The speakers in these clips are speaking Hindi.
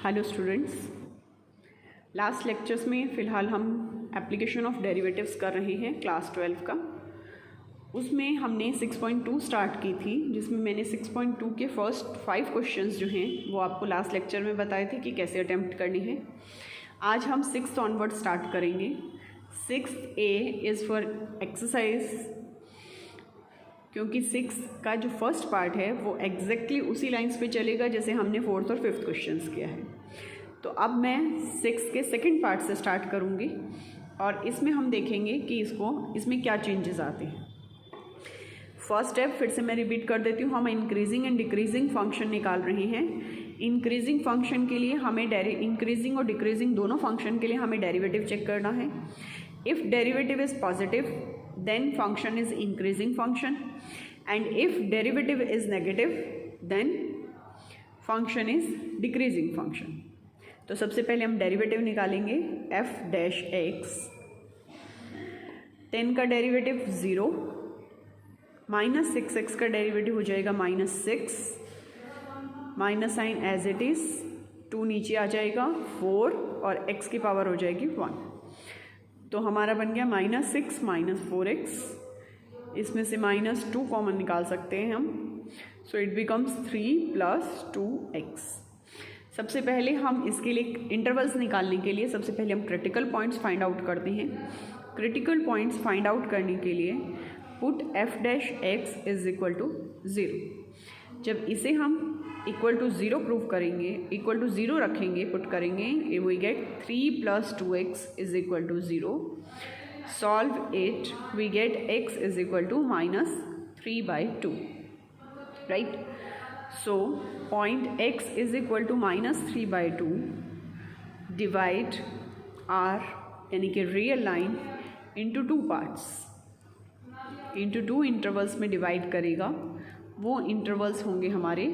हेलो स्टूडेंट्स, लास्ट लेक्चर्स में फ़िलहाल हम एप्लीकेशन ऑफ डेरिवेटिव्स कर रहे हैं क्लास 12 का। उसमें हमने 6.2 स्टार्ट की थी, जिसमें मैंने 6.2 के फर्स्ट 5 क्वेश्चंस जो हैं वो आपको लास्ट लेक्चर में बताए थे कि कैसे अटेम्प्ट करने हैं। आज हम 6th ऑनवर्ड स्टार्ट करेंगे। 6th A is for exercise, क्योंकि 6 का जो फर्स्ट पार्ट है वो एग्जैक्टली उसी लाइंस पे चलेगा जैसे हमने 4th और 5th क्वेश्चंस किया है। तो अब मैं 6 के सेकंड पार्ट से स्टार्ट करूँगी और इसमें हम देखेंगे कि इसमें क्या चेंजेस आते हैं। फर्स्ट स्टेप फिर से मैं रिपीट कर देती हूँ, हम इंक्रीजिंग एंड डिक्रीजिंग फंक्शन निकाल रहे हैं। इंक्रीजिंग फंक्शन के लिए हमें इंक्रीजिंग और डिक्रीजिंग दोनों फंक्शन के लिए हमें डेरिवेटिव चेक करना है। If derivative is positive then function is increasing function, and if derivative is negative then function is decreasing function। तो सबसे पहले हम डेरिवेटिव निकालेंगे f डैश x। 10 का डेरिवेटिव 0, माइनस 6x का डेरिवेटिव हो जाएगा -6, minus sign as it is, 2 नीचे आ जाएगा, 4 और x की पावर हो जाएगी 1। तो हमारा बन गया -6 -4x। इसमें से -2 कॉमन निकाल सकते हैं हम, सो इट बिकम्स 3 + 2x। सबसे पहले हम इसके लिए इंटरवल्स निकालने के लिए सबसे पहले हम क्रिटिकल पॉइंट्स फाइंड आउट करते हैं। क्रिटिकल पॉइंट्स फाइंड आउट करने के लिए put f dash x is equal to 0। जब इसे हम इक्वल टू 0 प्रूव करेंगे, इक्वल टू 0 रखेंगे, पुट करेंगे, we get 3 + 2x is equal to 0। Solve it, we get x is equal to -3/2, right. So point x is equal to -3/2 divide r यानी कि real line into 2 parts, into 2 intervals में डिवाइड करेगा। वो इंटरवल्स होंगे हमारे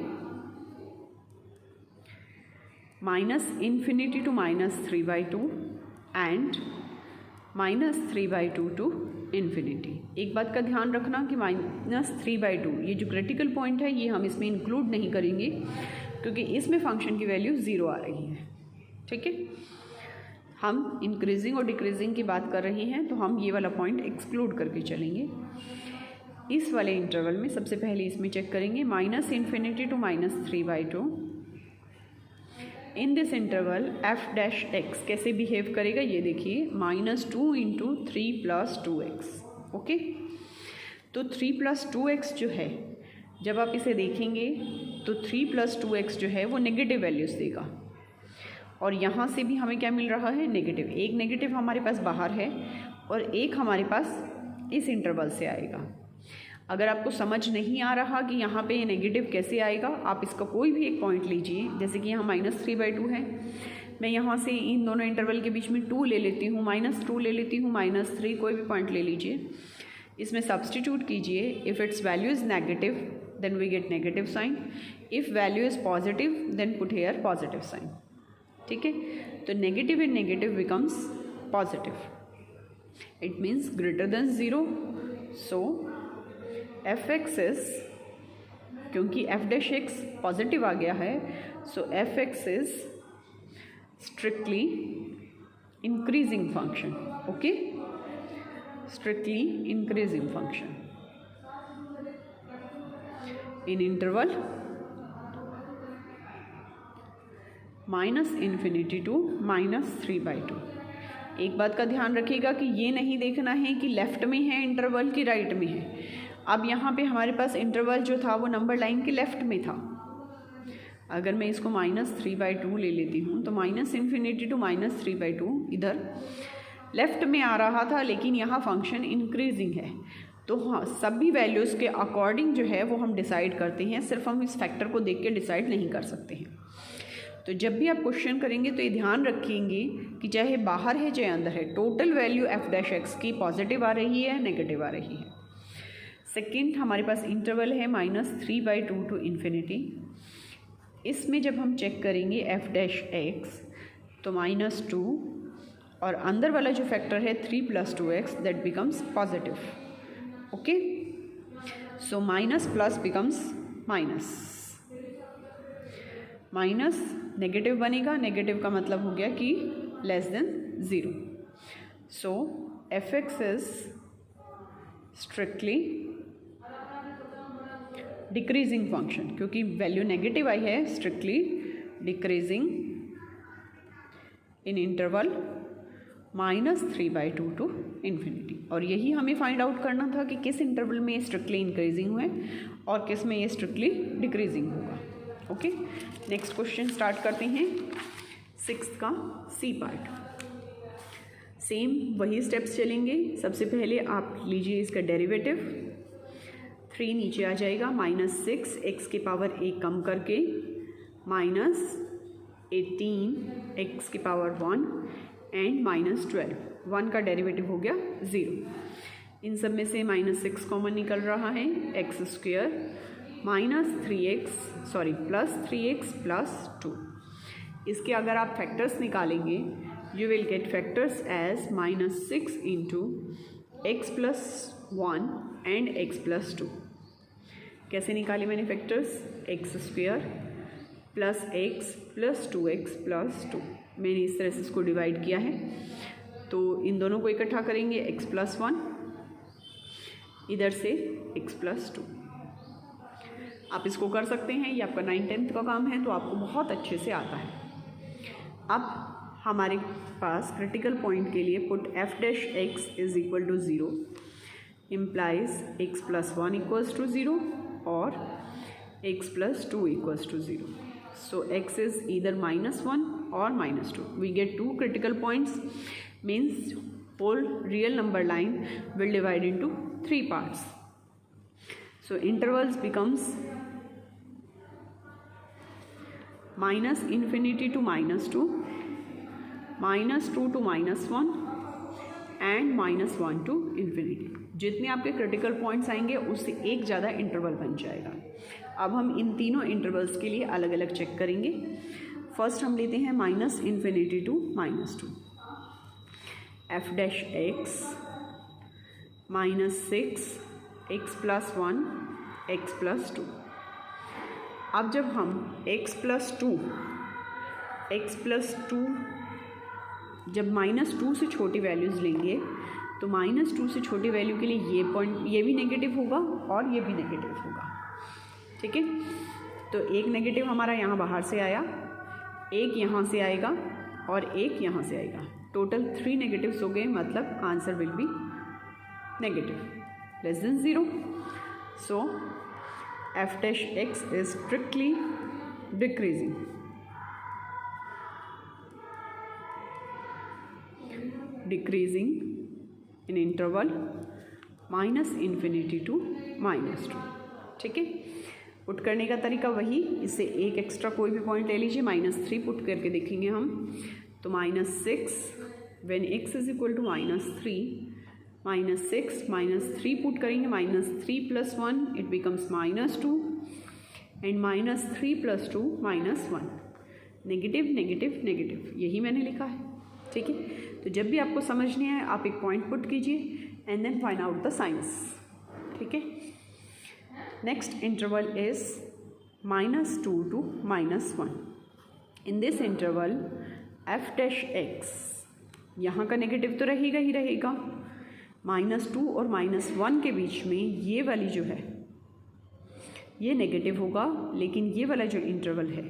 -∞ to -3/2 एंड -3/2 to ∞। एक बात का ध्यान रखना कि -3/2 ये जो क्रिटिकल पॉइंट है ये हम इसमें इंक्लूड नहीं करेंगे, क्योंकि इसमें फंक्शन की वैल्यू 0 आ रही है, ठीक है। हम इंक्रीजिंग और डिक्रीजिंग की बात कर रहे हैं, तो हम ये वाला पॉइंट एक्सक्लूड करके चलेंगे। इस वाले इंटरवल में सबसे पहले इसमें चेक करेंगे -∞ to -3/2। In this interval f dash x कैसे बिहेव करेगा ये देखिए, -2 × 3 + 2x। ओके, तो 3 + 2x जो है, जब आप इसे देखेंगे तो 3 + 2x जो है वो नेगेटिव वैल्यूज़ देगा, और यहाँ से भी हमें क्या मिल रहा है, नेगेटिव। एक नेगेटिव हमारे पास बाहर है और एक हमारे पास इस इंटरवल से आएगा। अगर आपको समझ नहीं आ रहा कि यहाँ पे नेगेटिव कैसे आएगा, आप इसका कोई भी एक पॉइंट लीजिए, जैसे कि यहाँ -3/2 है, मैं यहाँ से इन दोनों इंटरवल के बीच में 2 ले लेती हूँ, -2 ले लेती हूँ, -3, कोई भी पॉइंट ले लीजिए, इसमें सब्सटीट्यूट कीजिए। If its value is negative then we get negative sign, if value is positive then put here positive sign, ठीक है। तो negative in negative becomes positive, it means greater than 0। So f(x) is, क्योंकि f डैश x पॉजिटिव आ गया है, so f(x) is strictly increasing function. Okay, strictly increasing function in interval -∞ to -3/2। एक बात का ध्यान रखिएगा कि ये नहीं देखना है कि लेफ्ट में है इंटरवल की राइट में है। अब यहाँ पे हमारे पास इंटरवल जो था वो नंबर लाइन के लेफ़्ट में था। अगर मैं इसको -3/2 ले लेती हूँ तो -∞ to -3/2 इधर लेफ़्ट में आ रहा था, लेकिन यहाँ फंक्शन इंक्रीजिंग है। तो हाँ, सभी वैल्यूज़ के अकॉर्डिंग जो है वो हम डिसाइड करते हैं, सिर्फ हम इस फैक्टर को देख के डिसाइड नहीं कर सकते हैं। तो जब भी आप क्वेश्चन करेंगे तो ये ध्यान रखेंगे कि चाहे बाहर है चाहे अंदर है, total value f dash x की पॉजिटिव आ रही है, नेगेटिव आ रही है। सेकेंड, हमारे पास इंटरवल है -3/2 to ∞। इसमें जब हम चेक करेंगे f डैश x तो -2 और अंदर वाला जो फैक्टर है 3 + 2x that becomes positive. Okay, so minus plus becomes minus, minus negative बनेगा, नेगेटिव का मतलब हो गया कि less than 0. So f(x) is strictly decreasing function, क्योंकि वैल्यू नेगेटिव आई है, strictly decreasing in interval -3/2 to infinity. और यही हमें फाइंड आउट करना था कि किस इंटरवल में ये स्ट्रिक्टली इंक्रीजिंग हुए और किस में ये स्ट्रिक्टली डिक्रीजिंग होगा. ओके, नेक्स्ट क्वेश्चन स्टार्ट करते हैं. 6th का सी पार्ट. सेम वही स्टेप्स चलेंगे. सबसे पहले आप लीजिए इसका डेरिवेटिव. 3 नीचे आ जाएगा, -6 x की पावर 1 कम करके -18 x की पावर 1 एंड -12. 1 का डेरिवेटिव हो गया 0. इन सब में से -6 कॉमन निकल रहा है. x² +3x +2. इसके अगर आप फैक्टर्स निकालेंगे, you will get factors as -6 into x+1 and x+2. कैसे निकाले मैंने फैक्टर्स? x² + x + 2x + 2. मैंने इस तरह से इसको डिवाइड किया है. तो इन दोनों को इकट्ठा करेंगे, x+1 इधर से x+2. आप इसको कर सकते हैं, ये आपका 9th-10th का काम है, तो आपको बहुत अच्छे से आता है. अब हमारे पास क्रिटिकल पॉइंट के लिए पुट f'(x) = 0 इम्प्लाइज x+1 = 0 और x+2 = 0. So x is either -1 or -2. We get 2 critical points, means whole real number line will divide into 3 parts. So intervals becomes -∞ to -2, -2 to -1 and -1 to infinity. जितने आपके क्रिटिकल पॉइंट्स आएंगे उससे एक ज़्यादा इंटरवल बन जाएगा. अब हम इन तीनों इंटरवल्स के लिए अलग अलग चेक करेंगे. फर्स्ट हम लेते हैं -∞ to -2. f'(x) -6 x+1 x+2. अब जब हम x+2 जब -2 से छोटी वैल्यूज़ लेंगे तो -2 से छोटी वैल्यू के लिए ये पॉइंट, ये भी नेगेटिव होगा और ये भी नेगेटिव होगा. ठीक है, तो एक नेगेटिव हमारा यहाँ बाहर से आया, एक यहाँ से आएगा और एक यहाँ से आएगा. टोटल 3 नेगेटिव्स हो गए, मतलब answer will be negative less than 0. So f'(x) is strictly decreasing. Decreasing in interval -∞ to -2. ठीक है, पुट करने का तरीका वही. इससे एक एक्स्ट्रा कोई भी पॉइंट ले लीजिए. -3 पुट करके देखेंगे हम, तो -6 when x is equal to -3, -6 -3 put करेंगे, -3 + 1 it becomes -2 and -3 + 2 -1. Negative negative negative, यही मैंने लिखा है. ठीक है, तो जब भी आपको समझनी है आप एक पॉइंट पुट कीजिए and then find out the signs. ठीक है, next interval is -2 to -1. In this interval f'(x) यहाँ का नेगेटिव तो रहेगा ही रहेगा. -2 और -1 के बीच में ये वाली जो है ये नेगेटिव होगा, लेकिन ये वाला जो इंटरवल है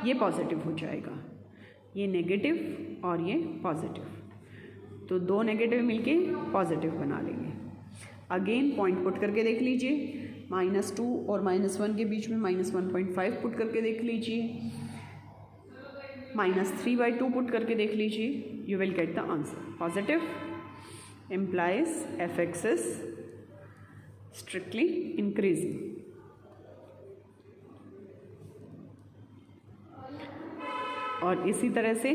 ये पॉजिटिव हो जाएगा. ये नेगेटिव और ये पॉजिटिव, तो 2 नेगेटिव मिलके पॉजिटिव बना लेंगे. अगेन पॉइंट पुट करके देख लीजिए. -2 और -1 के बीच में -1.5 पुट करके देख लीजिए. -3/2 पुट करके देख लीजिए. You will get the answer. Positive implies f(x) is strictly increasing. और इसी तरह से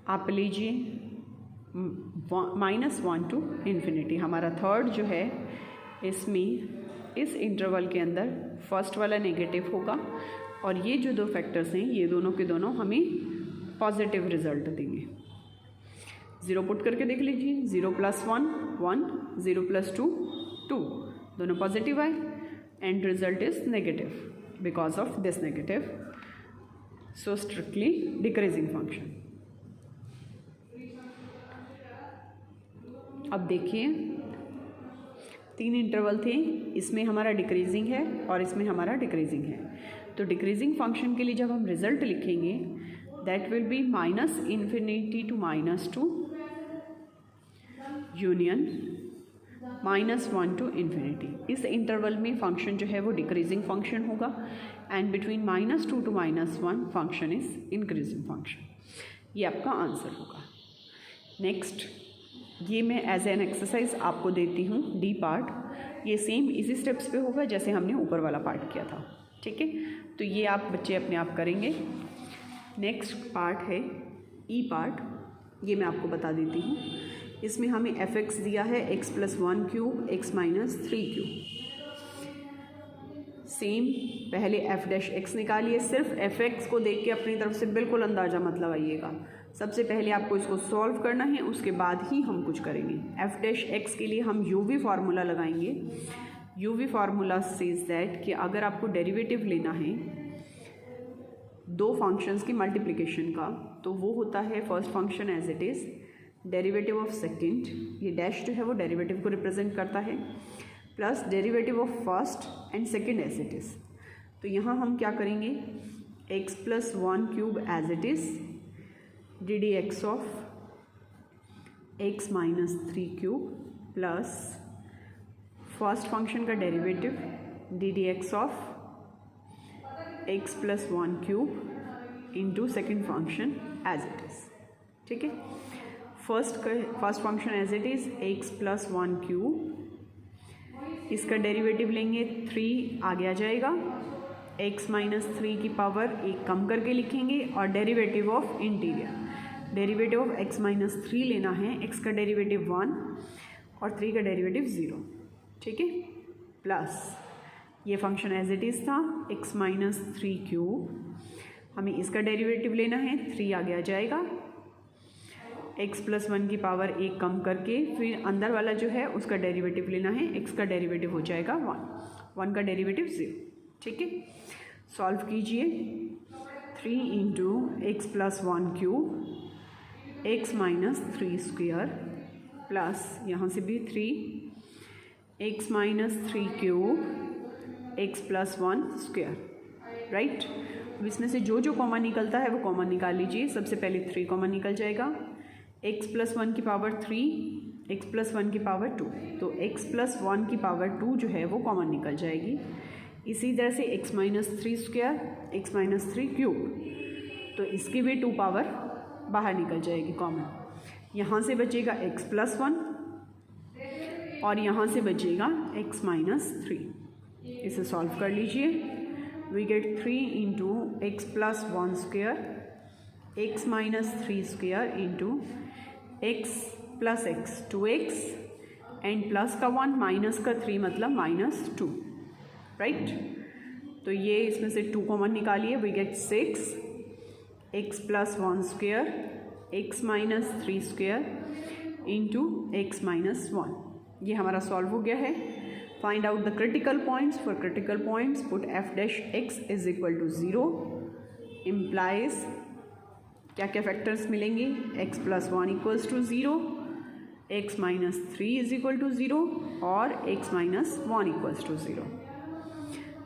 आप लीजिए -1 to infinity. हमारा थर्ड जो है इसमें इस इंटरवल के अंदर फर्स्ट वाला नेगेटिव होगा और ये जो 2 फैक्टर्स हैं ये दोनों के दोनों हमें पॉजिटिव रिजल्ट देंगे. 0 पुट करके देख लीजिए. 0 + 1 1, 0 + 2 2, दोनों पॉजिटिव आए and result is negative. Because of this negative so strictly decreasing function. अब देखिए 3 इंटरवल थे, इसमें हमारा डिक्रीजिंग है और इसमें हमारा डिक्रीजिंग है। तो डिक्रीजिंग फंक्शन के लिए जब हम रिजल्ट लिखेंगे that will be -∞ to -2 union -1 to ∞। इस इंटरवल में फंक्शन जो है वो डिक्रीजिंग फंक्शन होगा and between -2 to -1 function is increasing function. ये आपका आंसर होगा। नेक्स्ट, ये मैं एज एन एक्सरसाइज आपको देती हूँ डी पार्ट। ये सेम इसी स्टेप्स पे होगा जैसे हमने ऊपर वाला पार्ट किया था, ठीक है। तो ये आप बच्चे अपने आप करेंगे। नेक्स्ट पार्ट है ई पार्ट, ये मैं आपको बता देती हूँ। इसमें हमें f(x) दिया है x+1 cube x - 3 cube. Same पहले f'(x) निकालिए। सिर्फ f(x) को देख के अपनी तरफ से बिल्कुल अंदाज़ा मत लगाइएगा। सबसे पहले आपको इसको सॉल्व करना है, उसके बाद ही हम कुछ करेंगे। f'(x) के लिए हम u_v फार्मूला लगाएंगे। u_v फार्मूला सेज दैट कि अगर आपको डेरिवेटिव लेना है दो फंक्शंस की मल्टीप्लिकेशन का, तो वो होता है first function as it is, derivative of second, ये डैश जो है वो डेरिवेटिव को रिप्रेजेंट करता है, plus derivative of first and second as it is. तो यहाँ हम क्या करेंगे, x+1 cube as it is ddx of x - 3 cube plus first function का derivative ddx of x+1 cube into second function as it is, ठीक है। First function as it is x+1 cube, इसका डेरिवेटिव लेंगे 3 आगे आ जाएगा, x - 3 की पावर 1 कम करके लिखेंगे और derivative of interior, derivative of x - 3 लेना है। x का डेरिवेटिव 1 और 3 का डेरिवेटिव 0, ठीक है। प्लस ये फंक्शन एज इट इज़ था x - 3 क्यूब, हमें इसका डेरिवेटिव लेना है, 3 आगे आ जाएगा, x+1 की पावर 1 कम करके फिर अंदर वाला जो है उसका डेरिवेटिव लेना है, x का डेरिवेटिव हो जाएगा 1 का डेरिवेटिव 0, ठीक है। सॉल्व कीजिए, 3 × x+1 cube x - 3 square plus यहाँ से भी 3 x - 3 cube x+1 square, right. अब इसमें से जो जो कॉमन निकलता है वो कॉमन निकाल लीजिए। सबसे पहले 3 कॉमन निकल जाएगा, x+1 की पावर 3, x+1 की पावर 2, तो x+1 की पावर 2 जो है वो कॉमन निकल जाएगी। इसी तरह से x - 3 स्क्वायर x - 3 क्यूब, तो इसकी भी 2 पावर बाहर निकल जाएगी कॉमन। यहाँ से बचेगा x+1 और यहाँ से बचेगा x - 3। इसे सॉल्व कर लीजिए, we get 3 × x+1 square x - 3 square into x + x 2x and plus का 1 माइनस का 3 मतलब -2, राइट। तो ये इसमें से 2 कॉमन निकालिए, we get 6 x+1 square x - 3 square into x - 1। ये हमारा सॉल्व हो गया है। Find out the critical points. For critical points put f'(x) = 0 implies क्या क्या फैक्टर्स मिलेंगे, x+1 = 0, x - 3 = 0 और x - 1 = 0।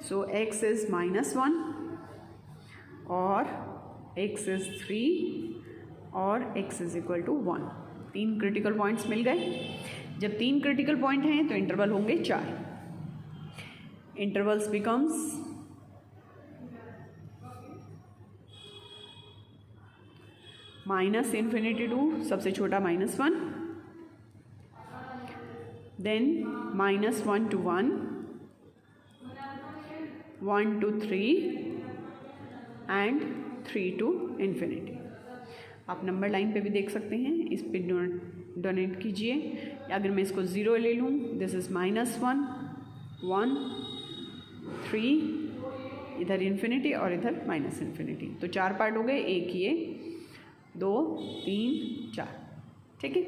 सो x is -1 और x is 3 और x is equal to 1। 3 critical points मिल गए। जब 3 क्रिटिकल पॉइंट हैं तो इंटरवल होंगे 4। इंटरवल्स बिकम्स -∞ to सबसे छोटा -1, then -1 to 1, 1 to 3 and 3 to ∞। आप नंबर लाइन पे भी देख सकते हैं, इस पे डोनेट कीजिए। अगर मैं इसको 0 ले लूँ, दिस इज़ -1 1 3, इधर ∞ और इधर -∞। तो 4 पार्ट हो गए, एक ये 2 3 4, ठीक है।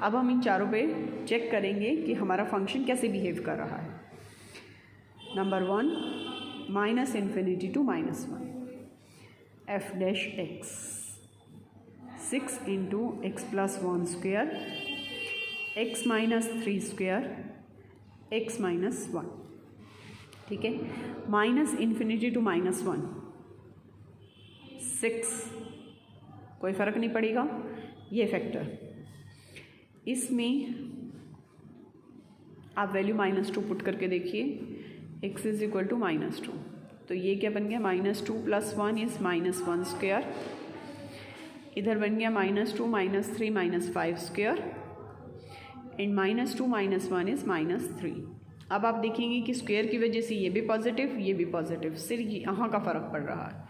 अब हम इन चारों पे चेक करेंगे कि हमारा फंक्शन कैसे बिहेव कर रहा है। Number 1 -∞ to -1। F dash x 6 into x plus 1 square x minus 3 square x minus 1, ठीक है। माइनस इन्फिनिटी टू माइनस 1 6, कोई फ़र्क नहीं पड़ेगा ये फैक्टर। इसमें आप वैल्यू -2 पुट करके देखिए, x इज इक्वल टू -2, तो ये क्या बन गया -2 + 1 इज़ -1 स्क्वेयर। इधर बन गया -2 -3 -5 स्क्वेयर एंड -2 -1 इज़ -3। अब आप देखेंगे कि स्क्वेयर की वजह से ये भी पॉजिटिव ये भी पॉजिटिव, सिर्फ यहाँ का फ़र्क पड़ रहा है,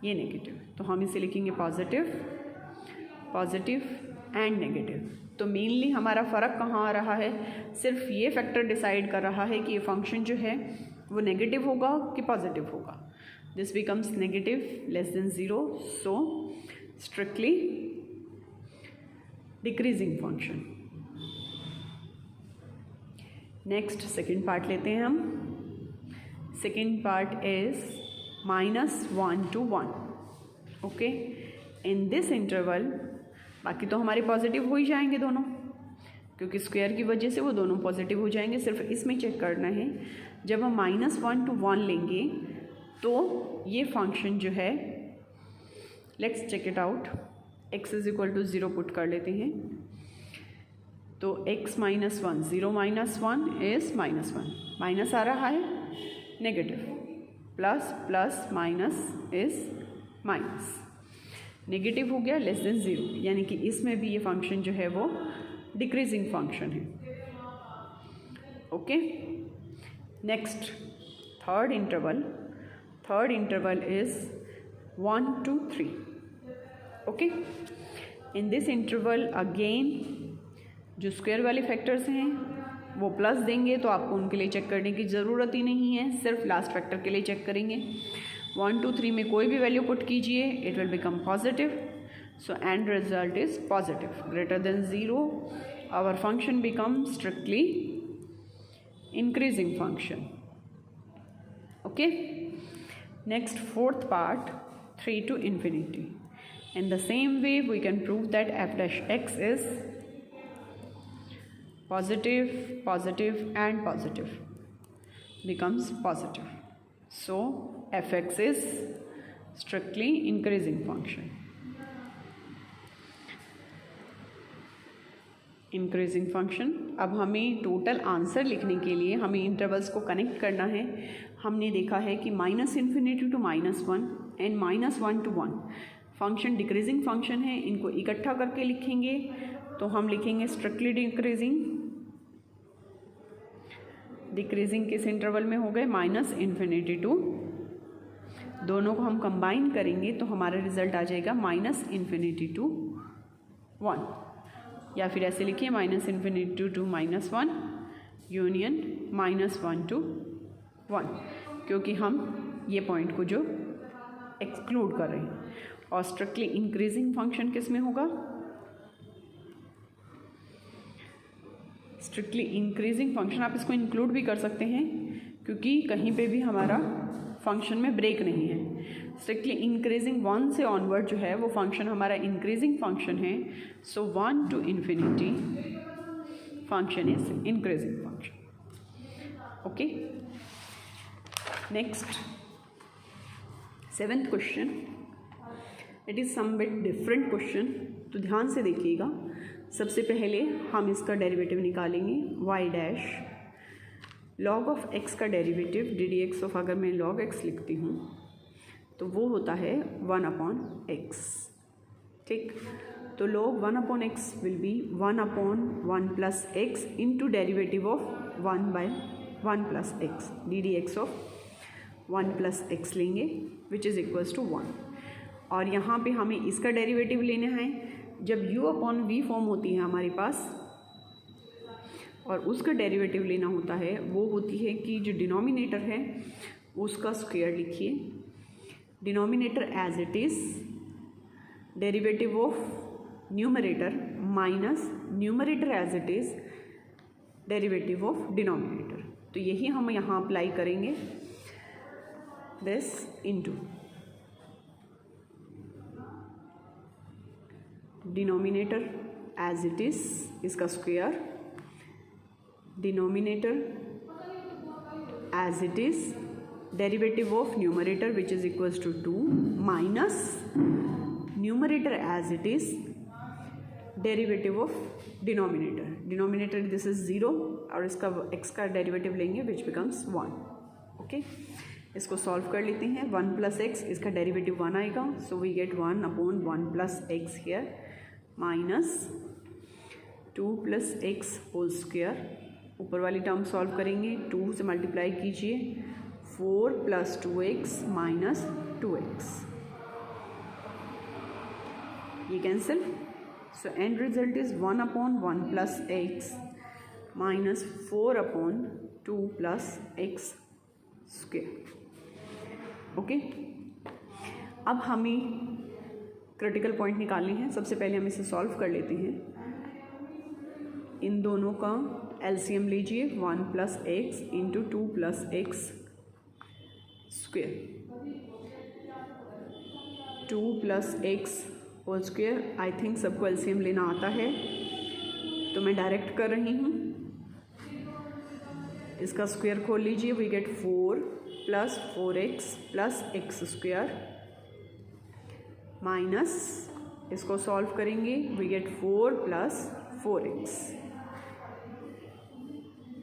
ये नेगेटिव, तो हम इसे लिखेंगे पॉजिटिव पॉजिटिव एंड नेगेटिव। तो मेनली हमारा फ़र्क कहाँ आ रहा है, सिर्फ ये फैक्टर डिसाइड कर रहा है कि ये फंक्शन जो है वो नेगेटिव होगा कि पॉजिटिव होगा। This becomes negative less than 0, so strictly decreasing function. Next second part लेते हैं हम। Second part is -1 to 1, okay. In this interval बाकी तो हमारे पॉजिटिव हो ही जाएंगे दोनों, क्योंकि स्क्वायर की वजह से वो दोनों पॉजिटिव हो जाएंगे। सिर्फ इसमें चेक करना है, जब हम -1 to 1 लेंगे तो ये फंक्शन जो है, let's check it out, x is equal to 0 put कर लेते हैं, तो x -1 0 -1 इज़ -1, माइनस आ रहा है negative, plus plus minus is minus, negative हो गया लेस देन 0, यानी कि इसमें भी ये फंक्शन जो है वो डिक्रीजिंग फंक्शन है, okay. Next third interval is 1 to 3, okay. In this interval again जो स्क्वायर वाले फैक्टर्स हैं वो प्लस देंगे, तो आपको उनके लिए चेक करने की ज़रूरत ही नहीं है, सिर्फ लास्ट फैक्टर के लिए चेक करेंगे। 1 to 3 में कोई भी वैल्यू पुट कीजिए, it will become positive, so end result is positive. Greater than 0 our function become strictly increasing function, okay. Next fourth part 3 to infinity. In the same way we can prove that f dash x is positive and positive, becomes positive, so fx is strictly increasing function. Increasing function. अब हमें टोटल आंसर लिखने के लिए हमें इंटरवल्स को कनेक्ट करना है। हमने देखा है कि -∞ to -1 and -1 to 1 function decreasing function है, इनको इकट्ठा करके लिखेंगे तो हम लिखेंगे स्ट्रिक्टली डिक्रीजिंग किस इंटरवल में हो गए, -∞ to, दोनों को हम कंबाइन करेंगे तो हमारा रिजल्ट आ जाएगा -∞ to 1, या फिर ऐसे लिखिए -∞ to -1 यूनियन -1 to 1, क्योंकि हम ये पॉइंट को जो एक्सक्लूड कर रहे हैं। और स्ट्रिक्टली इंक्रीजिंग फंक्शन किस में होगा, स्ट्रिक्टली इंक्रीजिंग फंक्शन, आप इसको इंक्लूड भी कर सकते हैं क्योंकि कहीं पे भी हमारा फंक्शन में ब्रेक नहीं है। स्ट्रिक्टली इंक्रीजिंग 1 से ऑनवर्ड जो है वो फंक्शन हमारा इंक्रीजिंग फंक्शन है, so 1 to infinity function is increasing function, okay. Next 7th question, it is some bit different question, तो ध्यान से देखिएगा। सबसे पहले हम इसका डेरिवेटिव निकालेंगे, y dash log of x का डेरिवेटिव ddx ऑफ, अगर मैं log x लिखती हूँ तो वो होता है 1/x, ठीक। तो log 1/x will be 1/1 + x into derivative of 1/1 + x, ddx of 1 + x लेंगे विच इज़ इक्वल्स टू 1। और यहाँ पे हमें इसका डेरिवेटिव लेना है। जब u/v फॉर्म होती है हमारे पास और उसका डेरिवेटिव लेना होता है, वो होती है कि जो डिनोमिनेटर है उसका स्क्वायर लिखिए, denominator as it is, derivative of numerator minus numerator as it is, derivative of denominator. तो यही हम यहाँ अप्लाई करेंगे, this into denominator as it is, इसका square, denominator as it is, derivative of numerator which is equals to 2 minus numerator as it is, derivative of denominator, denominator this is 0 और इसका x का डेरिवेटिव लेंगे विच बिकम्स 1. ओके, इसको सॉल्व कर लेते हैं. 1 प्लस एक्स, इसका डेरिवेटिव 1 आएगा, so we get 1 upon 1 plus x here minus 2 plus x whole square. ऊपर वाली टर्म सॉल्व करेंगे, 2 से मल्टीप्लाई कीजिए, 4 प्लस 2x माइनस 2x, ये cancel. So end result is 1 upon 1 plus x minus 4 upon 2 plus x square. Okay, अब हमें क्रिटिकल पॉइंट निकालने हैं. सबसे पहले हम इसे सॉल्व कर लेते हैं. इन दोनों का एलसीएम लीजिए, 1 plus x into 2 plus x square, 2 plus x whole square. I think सबको एलसीएम लेना आता है, तो मैं डायरेक्ट कर रही हूँ. इसका स्क्वायर खोल लीजिए, we get 4 plus 4x plus x square minus, इसको सॉल्व करेंगे, वी गेट 4 प्लस 4x.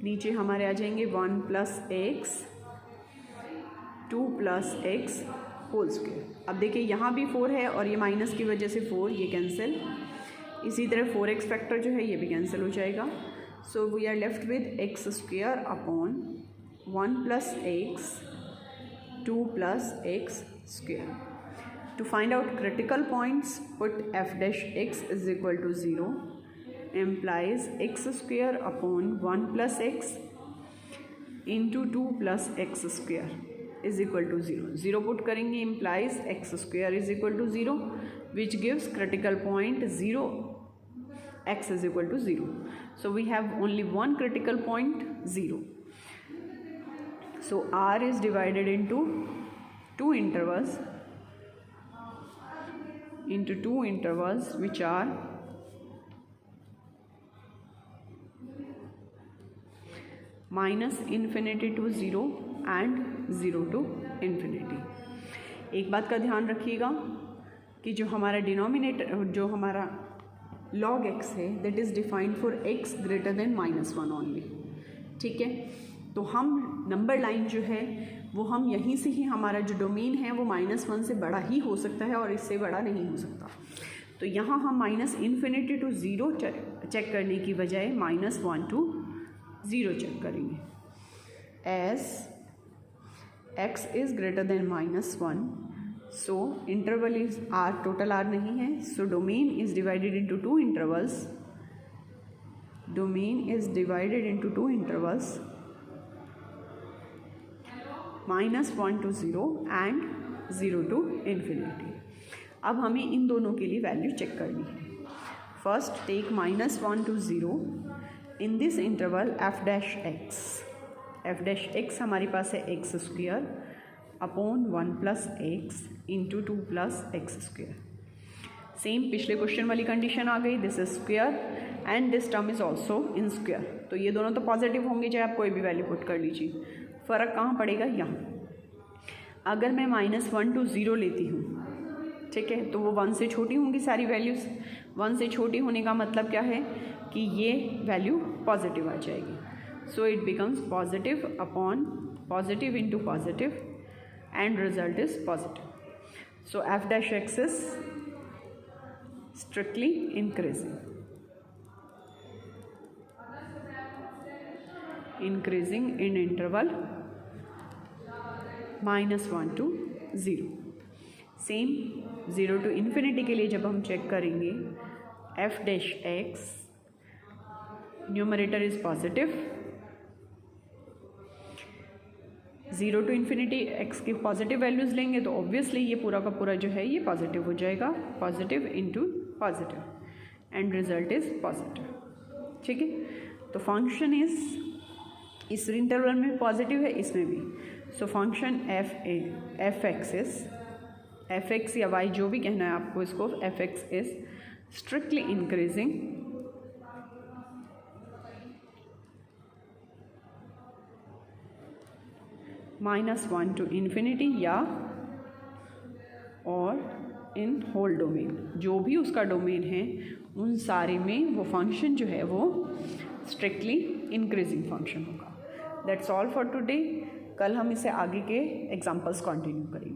नीचे हमारे आ जाएंगे 1 plus x, 2 plus x whole square. अब देखिए यहाँ भी 4 है और ये माइनस की वजह से 4 ये कैंसिल. इसी तरह 4x फैक्टर जो है ये भी कैंसिल हो जाएगा. So we are left with x square upon 1 plus x 2 plus x square. To find out critical points, put f dash x is equal to 0 implies x square upon 1 plus x into 2 plus x square is equal to 0. 0 put करेंगे implies x square is equal to 0 which gives critical point 0, x is equal to 0. So we have only one critical point 0. So R is divided into two intervals which are minus infinity to 0 and 0 to infinity. एक बात का ध्यान रखिएगा कि जो हमारा डिनोमिनेटर, जो हमारा log x है, that is defined for x greater than -1 only. ठीक है, तो हम नंबर लाइन जो है वो हम यहीं से ही, हमारा जो डोमेन है वो -1 से बड़ा ही हो सकता है और इससे बड़ा नहीं हो सकता. तो यहाँ हम माइनस इन्फिनिटी टू 0 चेक करने की बजाय -1 to 0 चेक करेंगे. As x is greater than -1, so interval is r, total r नहीं है. So domain is divided into 2 intervals. Domain is divided into 2 intervals -1 to 0 and 0 to infinity. अब हमें इन दोनों के लिए वैल्यू चेक करनी है. First take -1 to 0 in this interval f dash x हमारे पास है x square upon 1 plus x into 2 plus x square. Same पिछले क्वेश्चन वाली कंडीशन आ गई. This is square and this term is also in square. तो ये दोनों तो पॉजिटिव होंगे चाहे आप कोई भी वैल्यू पुट कर लीजिए. फ़र्क कहाँ पड़ेगा? यहाँ. अगर मैं -1 to 0 लेती हूँ, ठीक है, तो वो 1 से छोटी होंगी सारी वैल्यूज़. 1 से छोटी होने का मतलब क्या है कि ये वैल्यू पॉजिटिव आ जाएगी. So it becomes positive upon positive into positive and result is positive. So f dash x is strictly increasing in interval -1 to 0. Same 0 to infinity के लिए जब हम चेक करेंगे, f dash x numerator is positive, 0 to infinity x की पॉजिटिव वैल्यूज़ लेंगे तो ऑब्वियसली ये पूरा का पूरा जो है ये पॉजिटिव हो जाएगा. Positive into positive and result is positive. ठीक है, तो फंक्शन इज इस इंटरवल में पॉजिटिव है, इसमें भी. सो फंक्शन एफ एक्स या वाई जो भी कहना है आपको इसको, F x is strictly increasing -1 to infinity या और इन होल डोमेन, जो भी उसका डोमेन है उन सारे में वो फंक्शन जो है वो स्ट्रिक्टली इंक्रीजिंग फंक्शन होगा। That's all for today. कल हम इसे आगे के एग्जाम्पल्स कंटिन्यू करेंगे।